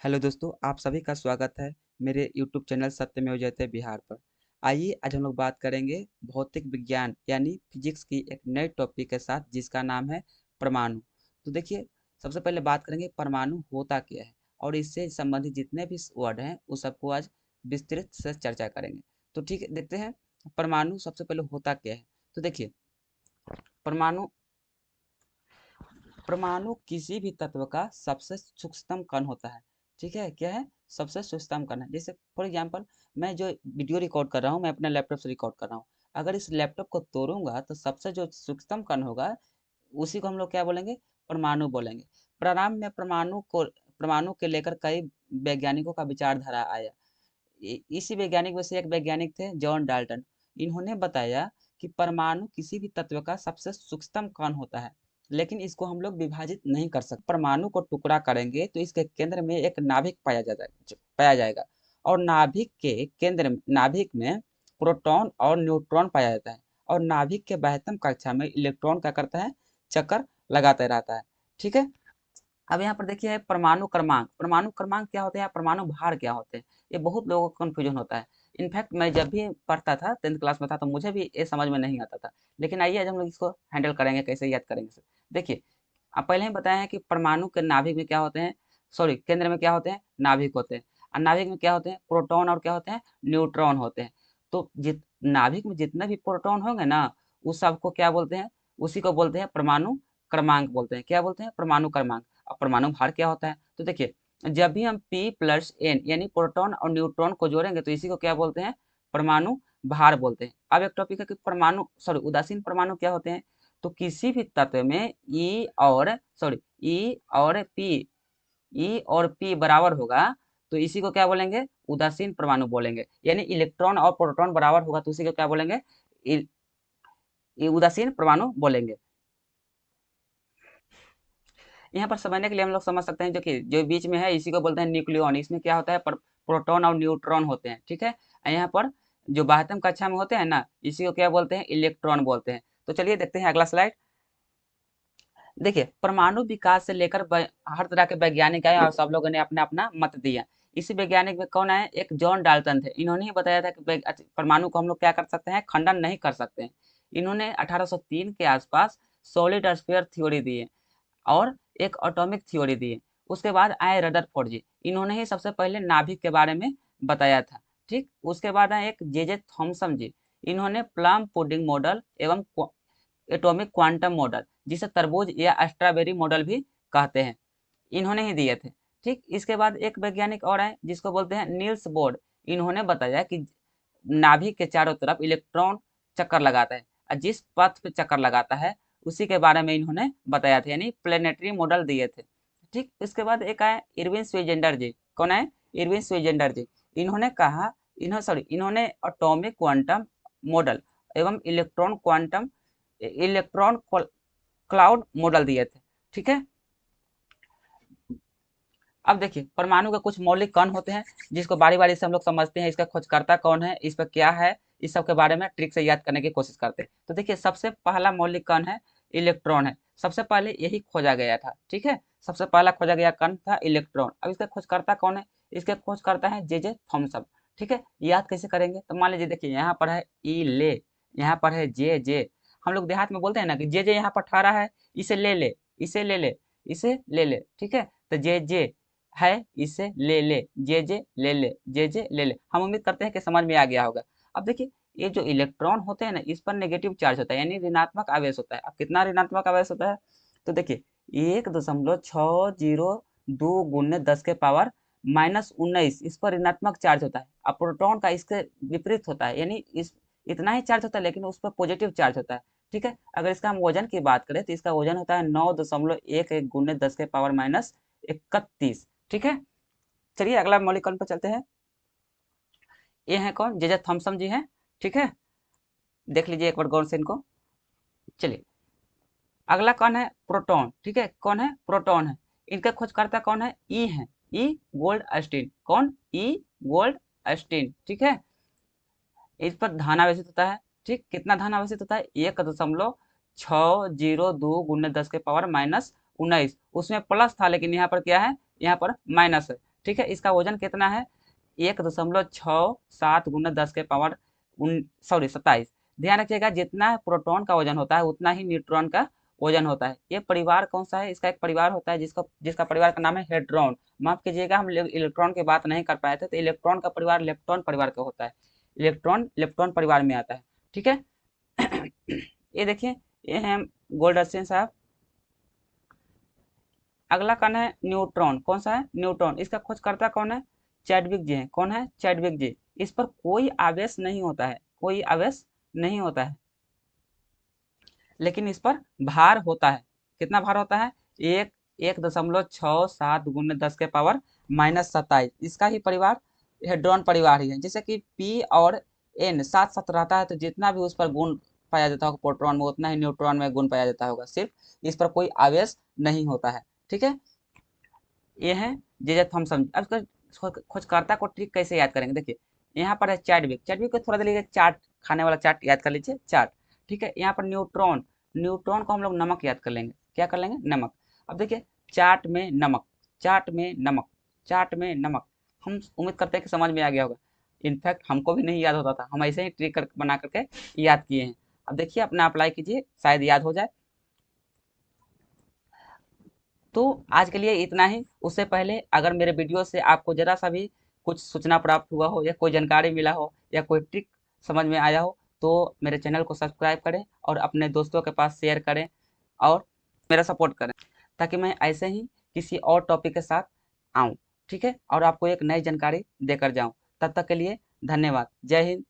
Hello दोस्तों, आप सभी का स्वागत है मेरे यूट्यूब चैनल सत्यमेव जयते बिहार पर। आइए आज हम लोग बात करेंगे भौतिक विज्ञान यानी फिजिक्स की एक नए टॉपिक के साथ जिसका नाम है परमाणु। तो देखिए, सबसे पहले बात करेंगे परमाणु होता क्या है और इससे संबंधित जितने भी वर्ड हैं उस सबको आज विस्तृत से चर्चा करेंगे। तो ठीक है, देखते हैं परमाणु सबसे पहले होता क्या है। तो देखिए, परमाणु परमाणु किसी भी तत्व का सबसे सूक्ष्मतम कण होता है। ठीक है, क्या है? सबसे सूक्ष्मतम कण है। जैसे फॉर एग्जांपल, मैं जो वीडियो रिकॉर्ड कर रहा हूँ, मैं अपने लैपटॉप से रिकॉर्ड कर रहा हूँ। अगर इस लैपटॉप को तोड़ूंगा तो सबसे जो सूक्ष्मतम कण होगा उसी को हम लोग क्या बोलेंगे? परमाणु बोलेंगे। प्रारंभ में परमाणु के लेकर कई वैज्ञानिकों का विचारधारा आया। इसी वैज्ञानिक में से एक वैज्ञानिक थे जॉन डाल्टन। इन्होंने बताया कि परमाणु किसी भी तत्व का सबसे सूक्ष्मतम कण होता है, लेकिन इसको हम लोग विभाजित नहीं कर सकते। परमाणु को टुकड़ा करेंगे तो इसके केंद्र में एक नाभिक पाया जाएगा और नाभिक में प्रोटॉन और न्यूट्रॉन पाया जाता है। और नाभिक के बाह्यतम कक्षा में इलेक्ट्रॉन क्या करता है? चक्कर लगाते रहता है। ठीक है। अब यहाँ पर देखिए परमाणु क्रमांक क्या होते हैं, परमाणु भार क्या होते हैं, ये बहुत लोगों को कंफ्यूजन होता है। इनफैक्ट मैं जब भी पढ़ता था, 10th क्लास में था, तो मुझे भी ये समझ में नहीं आता था। लेकिन आइए आज हम लोग इसको हैंडल करेंगे, कैसे याद करेंगे इसे। देखिए, आप पहले ही बताए हैं कि परमाणु के नाभिक में क्या होते हैं, सॉरी केंद्र में क्या होते हैं? नाभिक होते हैं। और नाभिक में क्या होते हैं? प्रोटॉन और क्या होते हैं? न्यूट्रॉन होते हैं। तो नाभिक में जितने भी प्रोटॉन होंगे ना, उस सबको क्या बोलते हैं? उसी को बोलते हैं परमाणु क्रमांक बोलते हैं। क्या बोलते हैं? परमाणु क्रमांक। अब परमाणु भार क्या होता है? तो देखिए, जब भी हम P+N यानी प्रोटॉन और न्यूट्रॉन को जोड़ेंगे तो इसी को क्या बोलते हैं? परमाणु भार बोलते हैं। अब एक टॉपिक है कि उदासीन परमाणु क्या होते हैं। तो किसी भी तत्व में ई और पी बराबर होगा तो इसी को क्या बोलेंगे? उदासीन परमाणु बोलेंगे। यानी इलेक्ट्रॉन और प्रोटॉन बराबर होगा तो उसी को क्या बोलेंगे? उदासीन परमाणु बोलेंगे। यहाँ पर समझने के लिए हम लोग समझ सकते हैं, जो कि जो बीच में है इसी को बोलते हैं न्यूक्लियॉन। इसमें क्या होता है? प्रोटॉन और न्यूट्रॉन होते हैं। ठीक है। यहाँ पर जो बाह्यतम कक्षा में होते हैं ना, इसी को क्या बोलते हैं? इलेक्ट्रॉन बोलते हैं। तो चलिए देखते हैं अगला स्लाइड। देखिए, परमाणु विकास से लेकर हर तरह के वैज्ञानिक आए और सब लोगों ने अपना अपना मत दिया। इसी वैज्ञानिक में कौन आए? एक जॉन डाल्टन थे। इन्होंने ही बताया था कि परमाणु को हम लोग क्या कर सकते हैं? खंडन नहीं कर सकते हैं। इन्होंने 1803 के आसपास सॉलिड स्फीयर थ्योरी दी है और एक एटॉमिक थ्योरी दी है। उसके बाद आए रदरफोर्ड जी। इन्होंने ही सबसे पहले नाभिक के बारे में बताया था। ठीक। उसके बाद आए एक जे जे थॉमसन जी। इन्होंने प्लम पुडिंग मॉडल एवं एटॉमिक क्वांटम मॉडल, जिसे तरबूज या स्ट्रॉबेरी मॉडल भी कहते हैं, इन्होंने ही दिए थे। ठीक। इसके बाद एक वैज्ञानिक और आए जिसको बोलते हैं नील्स बोर्ड। इन्होंने बताया कि नाभिक के चारों तरफ इलेक्ट्रॉन चक्कर लगाता है और जिस पथ पे चक्कर लगाता है उसी के बारे में इन्होंने बताया था, यानी प्लेनेटरी मॉडल दिए थे। ठीक। इसके बाद एक आए इरविन स्विजेंडर जी। कौन है? इरविन स्विजेंडर जी। इन्होंने कहा इन्होंने एटॉमिक क्वांटम मॉडल एवं इलेक्ट्रॉन क्लाउड मॉडल दिए थे। ठीक है। अब देखिए, परमाणु के कुछ मौलिक कण होते हैं जिसको बारी बारी से हम लोग समझते हैं। इसका खोजकर्ता कौन है, इस पर क्या है, इस सब के बारे में ट्रिक से याद करने की कोशिश करते हैं। तो देखिए, सबसे पहला मौलिक कण है इलेक्ट्रॉन है। सबसे पहले यही खोजा गया था। ठीक है। सबसे पहला खोजा गया कण था इलेक्ट्रॉन। अब इसका खोजकर्ता कौन है? इसके खोजकर्ता है जे जे थॉमसन। ठीक है। याद कैसे करेंगे? तो मान लीजिए, देखिए यहाँ पर है ई ले, यहाँ पर है जे जे। हम लोग देहात में बोलते हैं ना कि जे जे यहाँ पर ठहरा है, इसे ले ले, इसे ले ले, इसे ले ले। ठीक है। तो जे जे है, इसे ले ले, जे जे ले ले, जे जे ले ले। हम उम्मीद करते हैं कि समझ में आ गया होगा। अब देखिए, ये जो इलेक्ट्रॉन होते हैं ना, इस पर नेगेटिव चार्ज होता है, यानी ऋणात्मक आवेश होता है। अब कितना ऋणात्मक आवेश होता है? तो देखिए, 1.602 गुने 10 के पावर -19 इस पर ऋणात्मक चार्ज होता है। अब प्रोटॉन का इसके विपरीत होता है, यानी इस इतना ही चार्ज होता है लेकिन उस पर पॉजिटिव चार्ज होता है। ठीक है। अगर इसका हम वजन की बात करें तो इसका वजन होता है 9.11 गुने 10 के पावर -31। ठीक है। चलिए अगला मौलिक कण पर चलते हैं। ये है कौन? जे जे थॉमसन जी हैं। ठीक है। देख लीजिए एक बार गौर से इनको। चलिए, अगला कौन है? प्रोटॉन। ठीक है। कौन है? प्रोटॉन है। इनके खोजकर्ता कौन है? ई है, ई गोल्ड अस्टीन। कौन? ई गोल्ड अस्टीन। ठीक है। इस पर धन आवेशित होता है। ठीक। कितना धन आवेशित होता है? 1.602 गुने 10 के पावर -19। उसमें प्लस था लेकिन यहाँ पर क्या है? यहाँ पर माइनस है। ठीक है, इसका वजन कितना है 1.67 गुना 10 के पावर 27। ध्यान रखिएगा जितना प्रोटॉन का वजन होता है उतना ही न्यूट्रॉन का वजन होता है। ये परिवार कौन सा है, इसका एक परिवार होता है जिसका परिवार का नाम है हेड्रॉन। माफ कीजिएगा हम इलेक्ट्रॉन की बात नहीं कर पाए थे, तो इलेक्ट्रॉन का परिवार लेप्टॉन परिवार का होता है। इलेक्ट्रॉन लेप्टॉन परिवार में आता है। ठीक है ये देखिए, ये है गोल्डस्टीन साहब। अगला कौन है, न्यूट्रॉन। कौन सा है, न्यूट्रॉन। इसका खोजकर्ता कौन है, चैडविक जी है। कौन है, चैडविक जी। इस पर कोई आवेश नहीं होता है, कोई आवेश नहीं होता है, लेकिन इस पर भार होता है। कितना भार होता है, 1.67 गुने 10 के पावर -27। इसका ही परिवार हेड्रॉन परिवार ही है। जैसे कि पी और एन साथ साथ रहता है तो जितना भी उस पर गुण पाया जाता होगा प्रोटॉन में उतना ही न्यूट्रॉन में गुण पाया जाता होगा, सिर्फ इस पर कोई आवेश नहीं होता है। ठीक है, ये है जे थॉमसन। अब खोजकर्ता को ट्रिक कैसे याद करेंगे, देखिए यहाँ पर है चैडविक। चैडविक को थोड़ा देर लीजिए, चार्ट खाने वाला चार्ट याद कर लीजिए, चार्ट। ठीक है, यहाँ पर न्यूट्रॉन। न्यूट्रॉन को हम लोग नमक याद कर लेंगे। क्या कर लेंगे, नमक। अब देखिए चार्ट में नमक, चार्ट में नमक, चार्ट में नमक। हम उम्मीद करते हैं कि समझ में आ गया होगा। इनफैक्ट हमको भी नहीं याद होता था, हम ऐसे ही ट्रिक बना करके याद किए हैं। अब देखिए अपना अप्लाई कीजिए, शायद याद हो जाए। तो आज के लिए इतना ही। उससे पहले अगर मेरे वीडियो से आपको ज़रा सा भी कुछ सूचना प्राप्त हुआ हो या कोई जानकारी मिला हो या कोई ट्रिक समझ में आया हो तो मेरे चैनल को सब्सक्राइब करें और अपने दोस्तों के पास शेयर करें और मेरा सपोर्ट करें, ताकि मैं ऐसे ही किसी और टॉपिक के साथ आऊँ। ठीक है, और आपको एक नई जानकारी देकर जाऊँ। तब तक के लिए धन्यवाद। जय हिंद।